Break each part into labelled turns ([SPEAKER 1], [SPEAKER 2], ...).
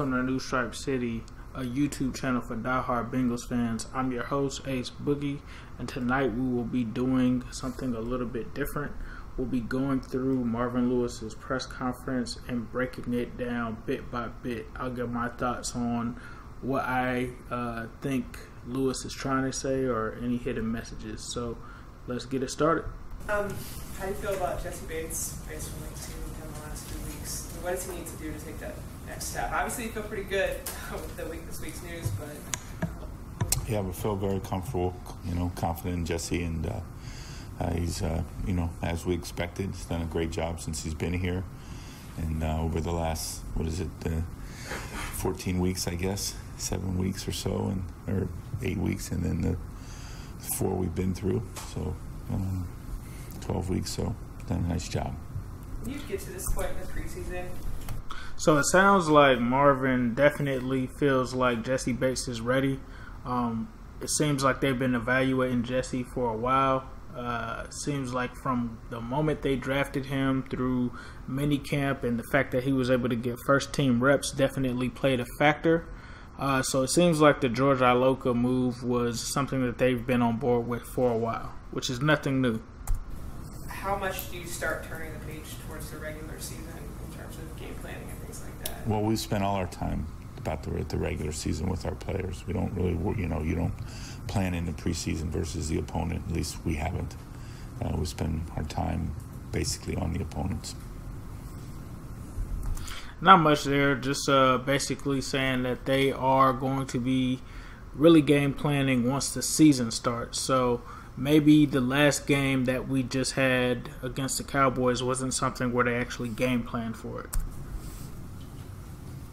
[SPEAKER 1] welcome to New Stripe City, a YouTube channel for diehard Bengals fans. I'm your host, Ace Boogie, and tonight we will be doing something a little bit different. We'll be going through Marvin Lewis's press conference and breaking it down bit by bit. I'll give my thoughts on what I think Lewis is trying to say or any hidden messages. So let's get it started.
[SPEAKER 2] How do you feel about Jesse Bates based on what you've seen with him in the last 2 weeks? What does he need to do to take that next step? Obviously, you feel pretty good with this week's news, but
[SPEAKER 3] yeah, we feel very comfortable, confident in Jesse, and he's, as we expected, he's done a great job since he's been here, and over the last 14 weeks, I guess, 7 weeks or so, or 8 weeks, and then the 4 we've been through, so 12 weeks, so done a nice job.
[SPEAKER 2] You get to this point in the preseason.
[SPEAKER 1] So it sounds like Marvin definitely feels like Jesse Bates is ready. It seems like they've been evaluating Jesse for a while. Seems like from the moment they drafted him through minicamp and the fact that he was able to get first team reps definitely played a factor. So it seems like the George Iloka move was something that they've been on board with for a while, which is nothing new.
[SPEAKER 2] How much do you start turning the page towards the regular season in terms of game planning and things like that?
[SPEAKER 3] Well, we spent all our time about the regular season with our players. We don't really, you don't plan in the preseason versus the opponent. At least we haven't. We spend our time basically on the opponents.
[SPEAKER 1] Not much there. Just basically saying that they are going to be really game planning once the season starts. So maybe the last game that we just had against the Cowboys wasn't something where they actually game planned for it.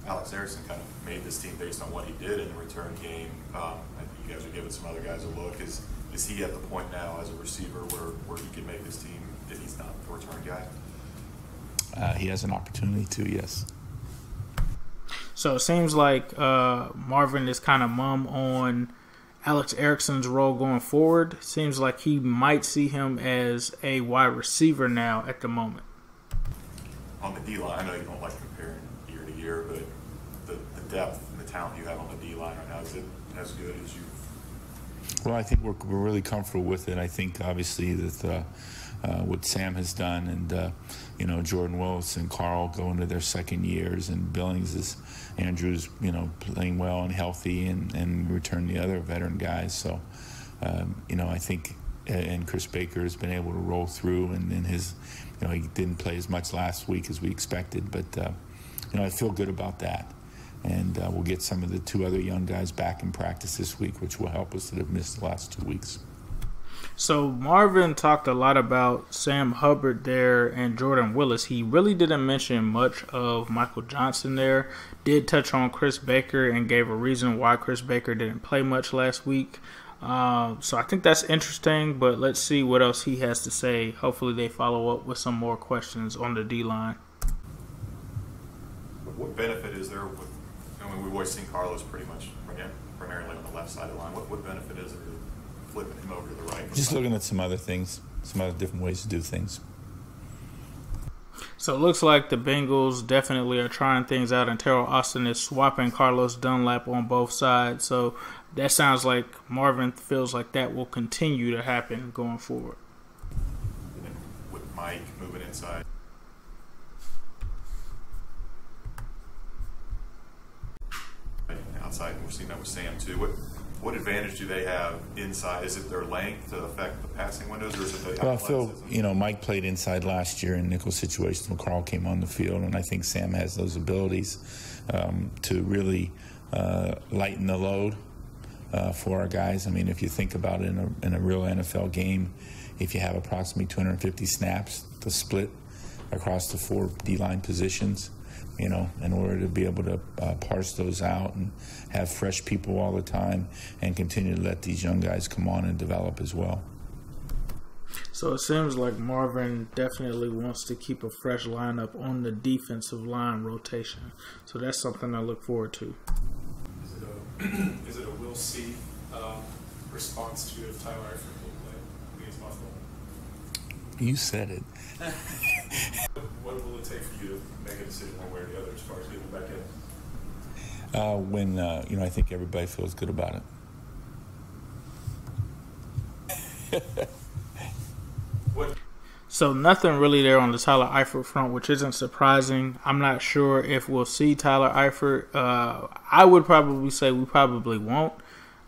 [SPEAKER 4] Alex Erickson kind of made this team based on what he did in the return game. I think you guys are giving some other guys a look. Is he at the point now as a receiver where he can make this team if he's not the return guy?
[SPEAKER 3] He has an opportunity to, yes.
[SPEAKER 1] So it seems like Marvin is kind of mum on Alex Erickson's role going forward. Seems like he might see him as a wide receiver now at the moment.
[SPEAKER 4] On the D-line, I know you don't like comparing year to year, but the depth and the talent you have on the D-line right now, is it as good as you?
[SPEAKER 3] Well, I think we're really comfortable with it. I think obviously that what Sam has done, and Jordan Willis and Carl go into their second years, and Andrew's playing well and healthy, and return the other veteran guys. So I think, and Chris Baker has been able to roll through, and his he didn't play as much last week as we expected, but I feel good about that. And we'll get some of the 2 other young guys back in practice this week, which will help us that have missed the last 2 weeks.
[SPEAKER 1] So Marvin talked a lot about Sam Hubbard there and Jordan Willis. He really didn't mention much of Michael Johnson there. Did touch on Chris Baker and gave a reason why Chris Baker didn't play much last week. So I think that's interesting, but let's see what else he has to say. Hopefully they follow up with some more questions on the D-line.
[SPEAKER 4] What benefit is there with, we've always seen Carlos pretty much primarily on the left side of the line. What benefit is there to flipping him over to the right?
[SPEAKER 3] Just looking at some other things, some other different ways to do things.
[SPEAKER 1] So it looks like the Bengals definitely are trying things out, and Terrell Austin is swapping Carlos Dunlap on both sides. So that sounds like Marvin feels like that will continue to happen going forward.
[SPEAKER 4] And then with Mike moving inside. Outside, and we're seeing that with Sam too. What advantage do they have inside? Is it their length to affect the passing windows, or is it the athleticism?
[SPEAKER 3] Well, I feel, Mike played inside last year in nickel situations when Carl came on the field, and I think Sam has those abilities to really lighten the load for our guys. I mean, if you think about it in a real NFL game, if you have approximately 250 snaps to split across the 4 D-line positions, in order to be able to parse those out and have fresh people all the time and continue to let these young guys come on and develop as well.
[SPEAKER 1] So it seems like Marvin definitely wants to keep a fresh lineup on the defensive line rotation. So that's something I look forward to.
[SPEAKER 5] Is it a we'll see response to if Tyler Eifert will play against Buffalo?
[SPEAKER 3] You said it.
[SPEAKER 5] What will it take for you to make a decision one way or the other as far as getting back in?
[SPEAKER 3] When I think everybody feels good about it.
[SPEAKER 1] So nothing really there on the Tyler Eifert front, which isn't surprising. I'm not sure if we'll see Tyler Eifert. I would probably say we probably won't.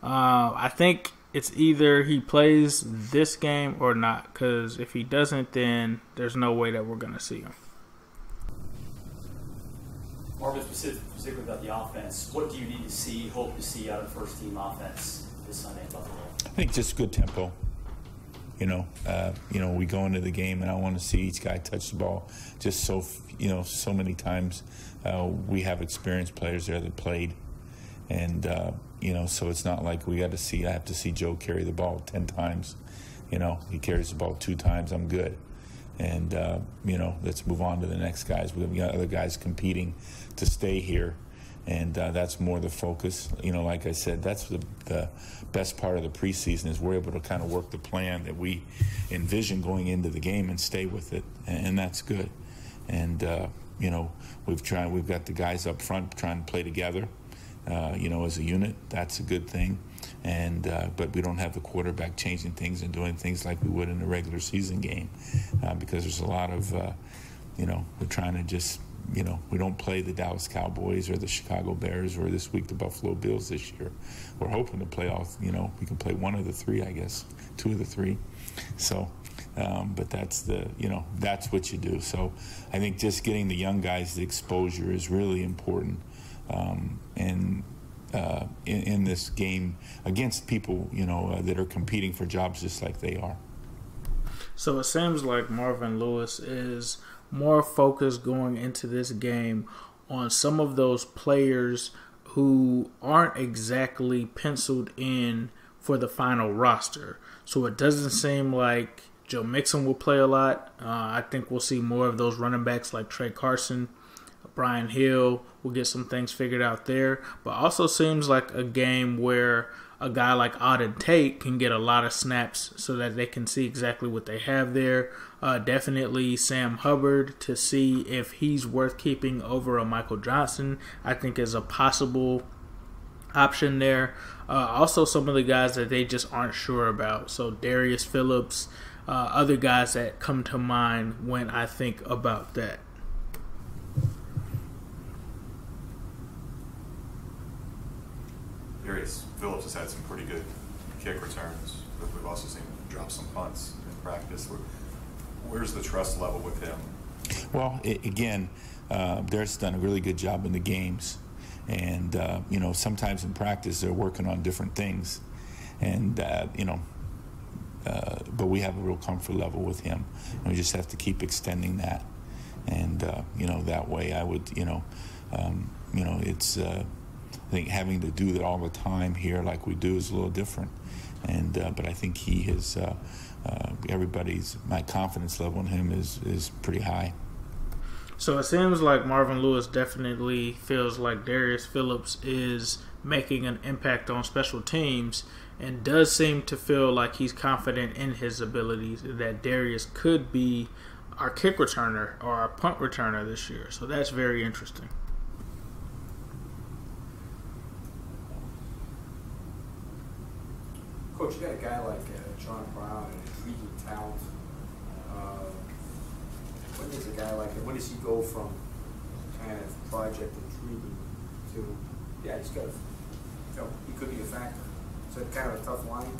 [SPEAKER 1] I think it's either he plays this game or not, because if he doesn't, then there's no way that we're going to see him.
[SPEAKER 6] Marvin, specifically about the offense, what do you need to see, hope to see out of the first team offense this Sunday in Buffalo?
[SPEAKER 3] I think just good tempo. We go into the game, and I want to see each guy touch the ball just so many times. We have experienced players there that played, and so it's not like I have to see Joe carry the ball 10 times. He carries the ball 2 times, I'm good. And let's move on to the next guys. We've got other guys competing to stay here, and that's more the focus. Like I said, that's the best part of the preseason is we're able to kind of work the plan that we envision going into the game and stay with it, and that's good. And we've got the guys up front trying to play together, as a unit. That's a good thing. And but we don't have the quarterback changing things and doing things like we would in a regular season game, because there's a lot of we're trying to just we don't play the Dallas Cowboys or the Chicago Bears or this week the Buffalo Bills this year. We're hoping to play all, we can play one of the 3, I guess, 2 of the 3. So, but that's that's what you do. So I think just getting the young guys the exposure is really important. In this game against people, that are competing for jobs just like they are.
[SPEAKER 1] So it seems like Marvin Lewis is more focused going into this game on some of those players who aren't exactly penciled in for the final roster. So it doesn't seem like Joe Mixon will play a lot. I think we'll see more of those running backs like Trey Carson, Brian Hill. We'll get some things figured out there. But also seems like a game where a guy like Auden Tate can get a lot of snaps so that they can see exactly what they have there. Definitely Sam Hubbard to see if he's worth keeping over a Michael Johnson, I think is a possible option there. Also some of the guys that they just aren't sure about. So Darius Phillips, other guys that come to mind when I think about that.
[SPEAKER 4] Darius Phillips has had some pretty good kick returns, but we've also seen him drop some punts in practice. Where's the trust level with him?
[SPEAKER 3] Well, Darius has done a really good job in the games. And, sometimes in practice they're working on different things. And, but we have a real comfort level with him. And we just have to keep extending that. And, that way I would, it's... I think having to do that all the time here like we do is a little different. And but I think he has my confidence level in him is pretty high.
[SPEAKER 1] So it seems like Marvin Lewis definitely feels like Darius Phillips is making an impact on special teams, and does seem to feel like he's confident in his abilities, that Darius could be our kick returner or our punt returner this year. So that's very interesting.
[SPEAKER 7] Coach, you got a guy like John Brown, an intriguing talent. When does he go from kind of project intriguing to, he could be a factor? Is that kind of a tough line?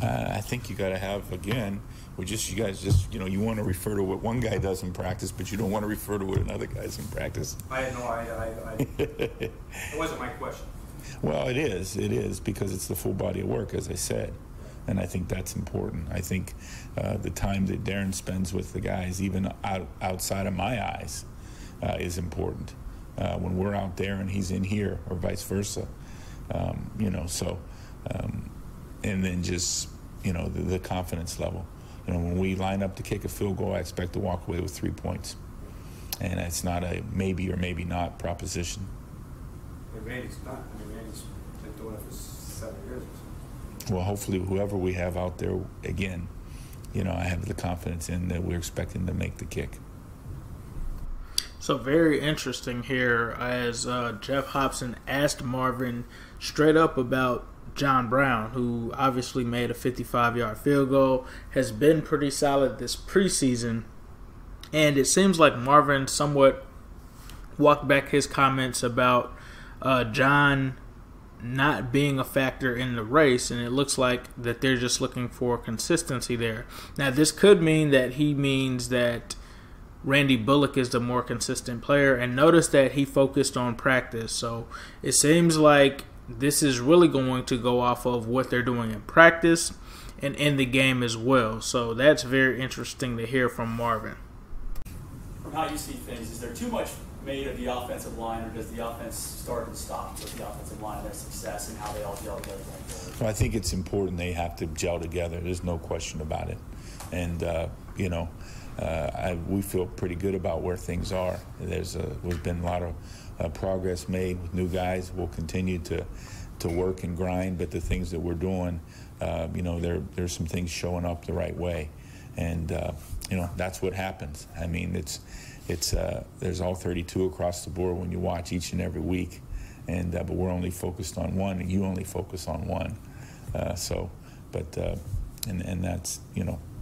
[SPEAKER 3] I think you got to have, again, you want to refer to what one guy does in practice, but you don't want to refer to what another guy's in practice.
[SPEAKER 7] It wasn't my question.
[SPEAKER 3] Well, it is because it's the full body of work, as I said, and I think that's important. I think the time that Darren spends with the guys, even outside of my eyes, is important. When we're out there and he's in here, or vice versa, and then just the confidence level. When we line up to kick a field goal, I expect to walk away with 3 points, and it's not a maybe or maybe not proposition.
[SPEAKER 7] Randy's not. Randy's been doing it for 7 years or so.
[SPEAKER 3] Well, hopefully whoever we have out there, again, I have the confidence in that we're expecting to make the kick.
[SPEAKER 1] So very interesting here as Jeff Hobson asked Marvin straight up about John Brown, who obviously made a 55-yard field goal, has been pretty solid this preseason, and it seems like Marvin somewhat walked back his comments about John not being a factor in the race, and it looks like that they're just looking for consistency there. Now, this could mean that he means that Randy Bullock is the more consistent player, and notice that he focused on practice. So it seems like this is really going to go off of what they're doing in practice and in the game as well. So that's very interesting to hear from Marvin.
[SPEAKER 6] From how you see things, is there too much made of the offensive line, or does the offense start and stop with the offensive line, their success, and how they all gel together going forward?
[SPEAKER 3] Well, I think it's important they have to gel together. There's no question about it. And, we feel pretty good about where things are. There's been a lot of progress made with new guys. We'll continue to work and grind, but the things that we're doing, there's some things showing up the right way. And, that's what happens. I mean, there's all 32 across the board when you watch each and every week. And but we're only focused on one, and you only focus on one. And that's,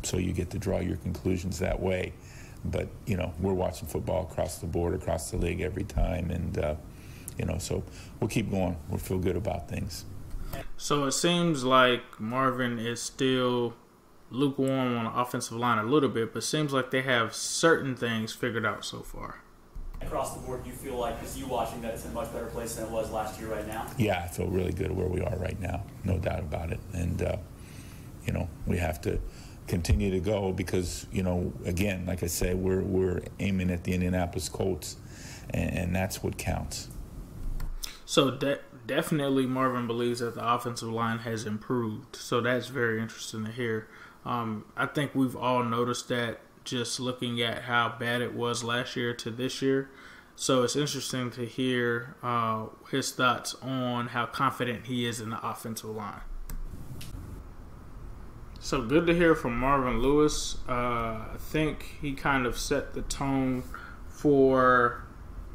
[SPEAKER 3] so you get to draw your conclusions that way. But, we're watching football across the board, across the league every time. And, so we'll keep going. We'll feel good about things.
[SPEAKER 1] So it seems like Marvin is still lukewarm on the offensive line a little bit, but seems like they have certain things figured out so far.
[SPEAKER 6] Across the board, do you feel like, as you watching, that it's in a much better place than it was last year right now?
[SPEAKER 3] Yeah, I feel really good where we are right now, no doubt about it. And, we have to continue to go because, again, like I say, we're aiming at the Indianapolis Colts, and that's what counts.
[SPEAKER 1] So definitely Marvin believes that the offensive line has improved. So that's very interesting to hear. I think we've all noticed that just looking at how bad it was last year to this year. So it's interesting to hear his thoughts on how confident he is in the offensive line. So good to hear from Marvin Lewis. I think he kind of set the tone for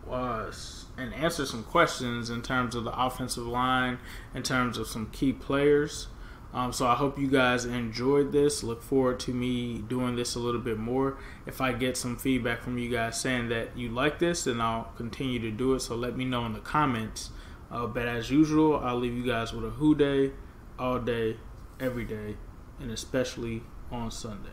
[SPEAKER 1] us and answered some questions in terms of the offensive line, in terms of some key players. So I hope you guys enjoyed this. Look forward to me doing this a little bit more. If I get some feedback from you guys saying that you like this, then I'll continue to do it. So let me know in the comments. But as usual, I'll leave you guys with a who day, all day, every day, and especially on Sunday.